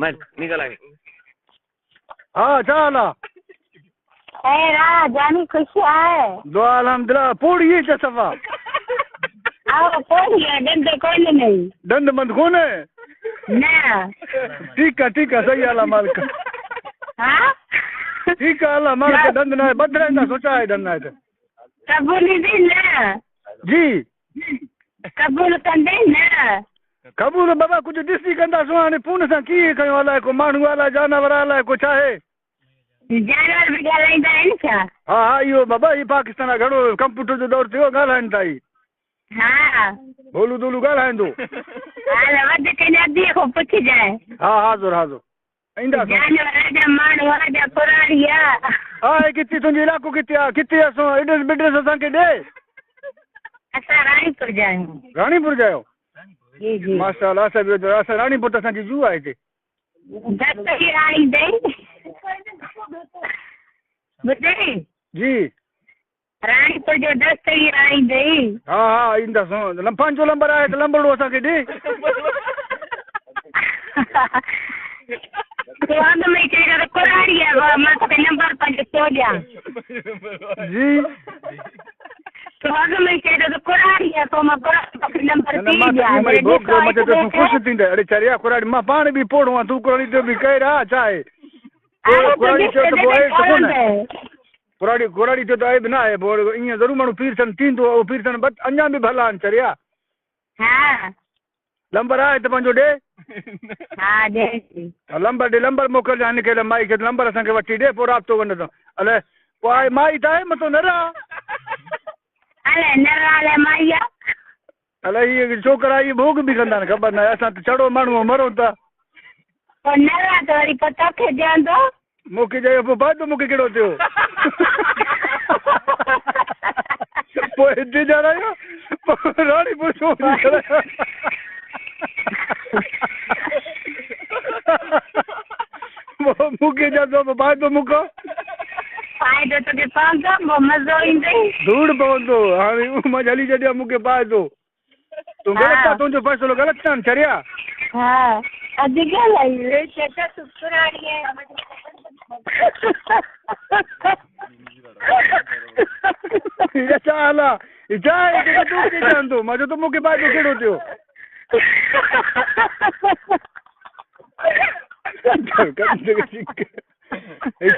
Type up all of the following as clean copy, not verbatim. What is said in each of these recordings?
मैं निकल आई। हाँ चाला रा जानी खुशी है दुआ अल्हम्दुलिल्लाह पूरी है सफा आओ कौन है दंद कौन नहीं दंद मंद कौन है ना ठीक है सही अल्लाह मालिक हाँ ठीक है अल्लाह मालिक दंद ना बदले ना सोचा है दंद ना कबूल दी ना जी कबूल कंदे ना कबूल बाबा कुछ ॾिसी कंदा सुहाणे पून सां कीअं कयूं अलाए को माण्हू अलाए जानवर अलाए कुझु आहे जानवर भी ॻाल्हाईंदा आहिनि छा हाँ इहो बाबा ही पाकिस्तान आहे घणो कंप्यूटर जो दौर थियो ॻाल्हाइनि था ही हाँ बोलू दोलू ॻाल्हाईंदो हाल वधीक नदीअ खां पुछजांइ हाँ हाज़ुर ईंदा जानवर जा माण्हू जा पुराणी आहे आहे किथे तुंहिंजो इलाइक़ो किथे आहे किथे असां एड्रेस बिड्रेस असांखे ॾे असां राणीपुर जा आहियूं राणीपुर जा आहियो जी जी माशाल्लाह असां राणीपुर त असांजी जू आहे हिते दस्तगी राणी दई ॿुधई जी राणीपुर जो दस्तगी राणी दई हाँ ईंदासीं पंहिंजो नंबर आहे त लंबड़ो असांखे ॾे तूं अॻु में चई त कुराड़ी आहे मां तोखे नंबर पंहिंजो थो ॾियां जी तूं अॻु में चई त कुराड़ी आहे पोइ मां तोखे नंबर थी तूं ख़ुशि थींदे अड़े चरिया कुराड़ी मां पाण बि पोड़ो आहे तूं कुराड़ी जो बि कहिड़ा छा आहे कुराड़ी थियो त पोइ आहे त कोन कुराड़ी थियो त आहे बि न आहे पोइ ईअं ज़रूरु माण्हू पीरसन थींदो उहो पीरसन अञा बि भला आहिनि चरिया हा नंबर आहे त पंहिंजो ॾे हा ॾे नंबर मोकिलिजांइ हिन खे माई खे नंबर असांखे वठी ॾे पोइ राब्तो कंदो अलाए पोइ आहे माई त आहे मथो न रहा अलाए न अलाए माई आहे अलाए इहे छोकिरा इहे भोग बि कंदा आहिनि ख़बर न आहे असां त छड़ो माण्हू मरूं था पोइ न रहा त वरी पोइ तोखे ॾियंदो मूंखे चयो पोइ फ़ाइदो मूंखे कहिड़ो थियो पोइ हिते ॼाणायो पोइ राणीपुर छो मूंखे चवंदो पोइ फ़ाइदो मूंखां फ़ाइदो तोखे पवंदो पोइ मज़ो ईंदई धूड़ पवंदो हाणे मां हली छॾियां मूंखे फ़ाइदो तूं ग़लति आहे तुंहिंजो फ़ैसिलो ग़लति आहे न चरिया हा अॼु ॻाल्हाई तूं पुराणी आहे छा हाल आहे छा आहे तूं कीअं चवंदो मां चयो त मूंखे फ़ाइदो कहिड़ो थियो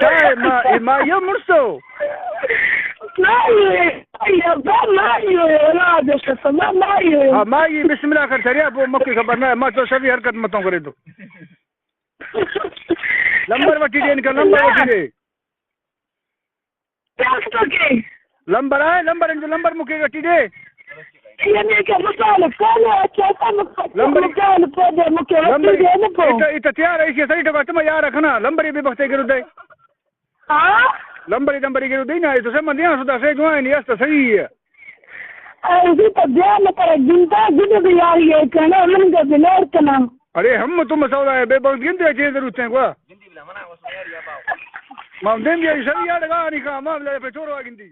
छा आहे मां इहो मुड़ुसु हा माई बिस्मिल्लाह कर छॾिया पोइ मूंखे ख़बर न आहे मां चयो सभी हरकत मथां करे थो नंबर वठी ॾे हिनखे नंबर वठी ॾे नंबर आहे नंबर जो नंबर मूंखे वठी ॾे तयार आहे सही टका तुम यार रखना लंबरी भी बख्ते गिर दे लंबरी गिर दी ना तो से मंदिया सुदा से जो है नहीं तो सही है ऐसे तो ध्यान कर जिंदा गुड भी यार ये कहना मन का बिलार करना अरे हम तुम सौदा है बेबंद गिनते चाहिए जरूरत है को जिंदी बिला मना उसमें यार या बाव मां दिन ये सही यार गा नहीं का मामले पे छोरो गिनती